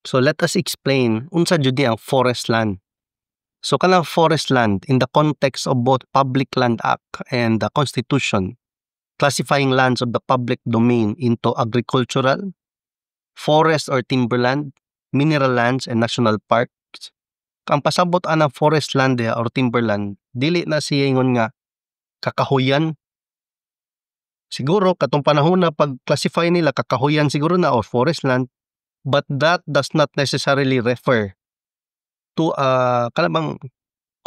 So let us explain unsa jud ni ang forest land. So kanang forest land in the context of both Public Land Act and the Constitution, classifying lands of the public domain into agricultural, forest or timberland, mineral lands, and national parks. Ang pasabot anang forest land or timberland, dili na siya ingon nga kakahuyan. Siguro katong panahon na pag-classify nila kakahuyan siguro na or forest land, but that does not necessarily refer to kanang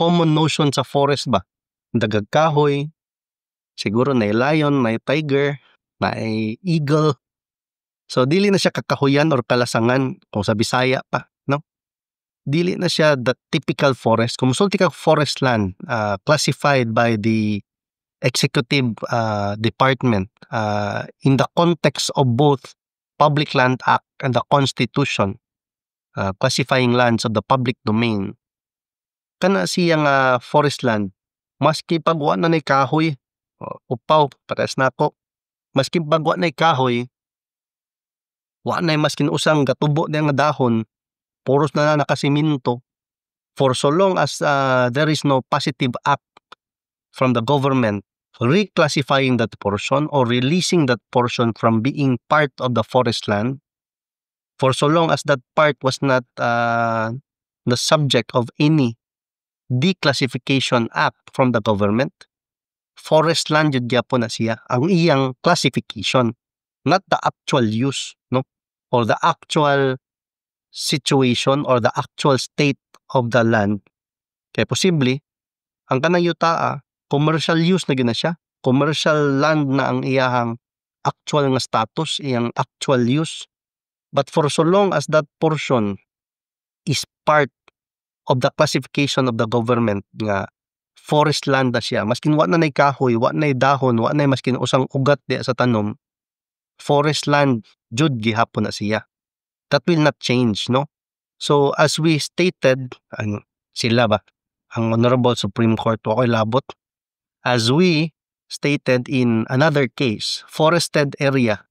common notion sa forest ba. Dagag kahoy, siguro na lion, na tiger, na eagle. So dili na siya kakahuyan or kalasangan kung sa Bisaya pa, no? Dili na siya the typical forest. Kung musulti ka forest land classified by the executive department in the context of both Public Land Act and the Constitution, classifying lands of the public domain, kana siyang forest land, maski pagwa na nay kahoy, upaw, pares na ako, maski pagwa na kahoy, wa na maskin usang gatubo na nga dahon, puros na nakasiminto, for so long as there is no positive act from the government reclassifying that portion or releasing that portion from being part of the forest land, for so long as that part was not the subject of any declassification act from the government, forest land jud gyapon na siya ang iyang classification, not the actual use, no, or the actual situation or the actual state of the land. Kaya posible ang kanang yutaa commercial use na gina siya, commercial land na ang iyang actual nga status, iyang actual use, but for so long as that portion is part of the classification of the government nga forest land na siya, maskin wa na nay kahoy, wa nay dahon, wa nay maskin usang ugat diya sa tanom, forest land jud gihapon na siya. That will not change, no? So as we stated, sila ba ang Honorable Supreme Court, wa koy labot, as we stated in another case, forested area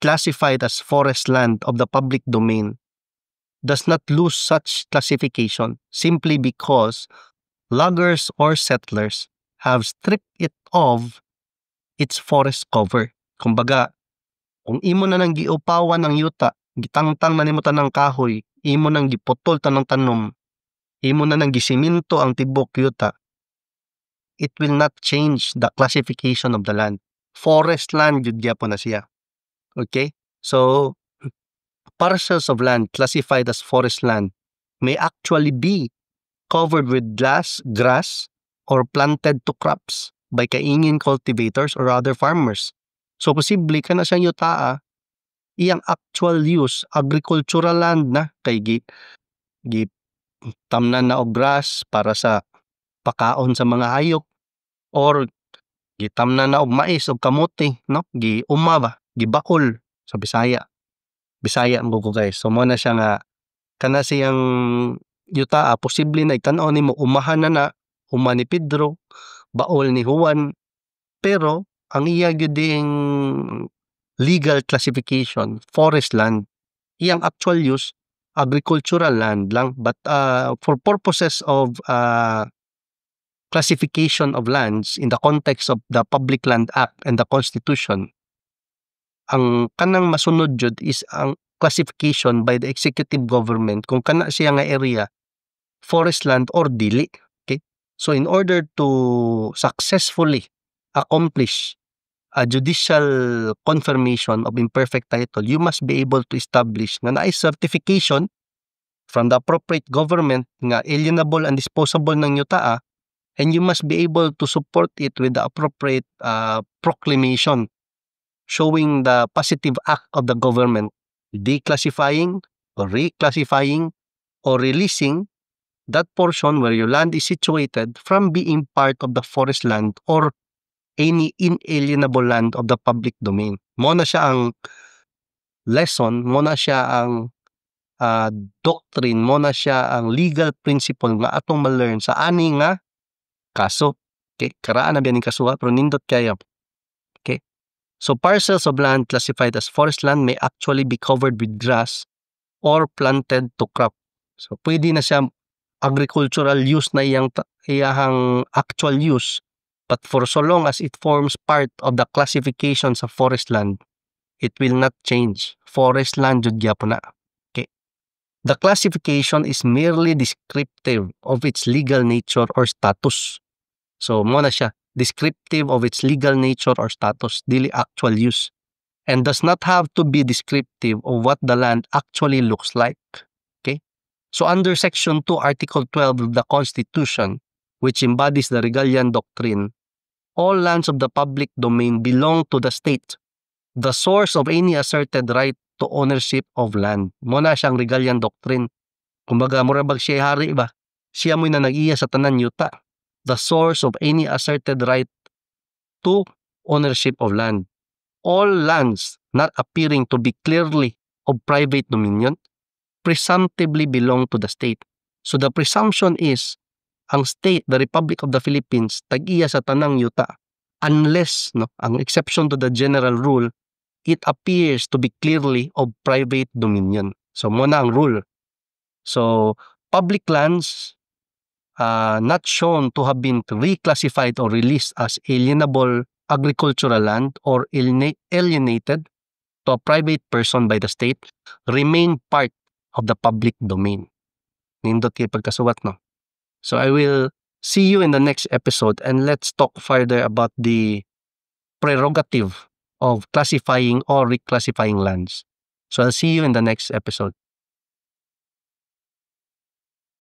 classified as forest land of the public domain does not lose such classification simply because loggers or settlers have stripped it of its forest cover. Kumbaga, kung imo na nang giupawan ng yuta, gitangtang na nimo tanang kahoy, imo nang giputol tanang tanom, imo na nang gisiminto ang tibok yuta, it will not change the classification of the land. Forest land jud gyapon na siya. Okay? So parcels of land classified as forest land may actually be covered with grass, or planted to crops by kaingin cultivators or other farmers. So posible ka na siyang yutaa, iyang actual use, agricultural land na, kay tamnan na og grass para sa pakaon sa mga hayop, or gitamnan na og mais o kamote, no? Giuma ba, gibakol sa Bisaya. Bisaya mo ko guys. So mo na siya nga kana siyang yuta, posible na itan-aw nimo umahan na uma ni Pedro, baol ni Juan, pero ang iya gyud ding legal classification forest land, iyang actual use agricultural land lang, but for purposes of classification of lands in the context of the Public Land Act and the Constitution, ang kanang masunod jud is ang classification by the executive government kung kana siya nga area forest land or dili. Okay? So in order to successfully accomplish a judicial confirmation of imperfect title, you must be able to establish na naay certification from the appropriate government nga alienable and disposable ng yutaa, and you must be able to support it with the appropriate proclamation showing the positive act of the government declassifying or reclassifying or releasing that portion where your land is situated from being part of the forest land or any inalienable land of the public domain. Mo na siya ang lesson, mo na siya ang doctrine, mo na siya ang legal principle nga atong ma-learn sa ani nga kaso. Okay, karaan na biyan yung kasuha, pero nindot kayo. Okay, so parcels of land classified as forest land may actually be covered with grass or planted to crop. So pwede na siya agricultural use na iyahang actual use, but for so long as it forms part of the classification sa forest land, it will not change. Forest land jud gyapon na. Okay. The classification is merely descriptive of its legal nature or status. So mo na siya, descriptive of its legal nature or status, dili actual use, and does not have to be descriptive of what the land actually looks like. Okay? So under Section 2, Article 12 of the Constitution, which embodies the Regalian Doctrine, all lands of the public domain belong to the state, the source of any asserted right to ownership of land. Muna siyang Regalian Doctrine. Kumbaga, murabag siya hari ba? Siya mo'y na nag-iya sa tanan yuta. The source of any asserted right to ownership of land. All lands not appearing to be clearly of private dominion presumptively belong to the state. So the presumption is, ang state, the Republic of the Philippines, tag-iya sa tanang yuta unless, ang exception to the general rule, it appears to be clearly of private dominion. So muna ang rule. So public lands not shown to have been reclassified or released as alienable agricultural land or alienated to a private person by the state remain part of the public domain. Nindot kay pagkasuwat, no? So I will see you in the next episode, and let's talk further about the prerogative of classifying or reclassifying lands. So I'll see you in the next episode.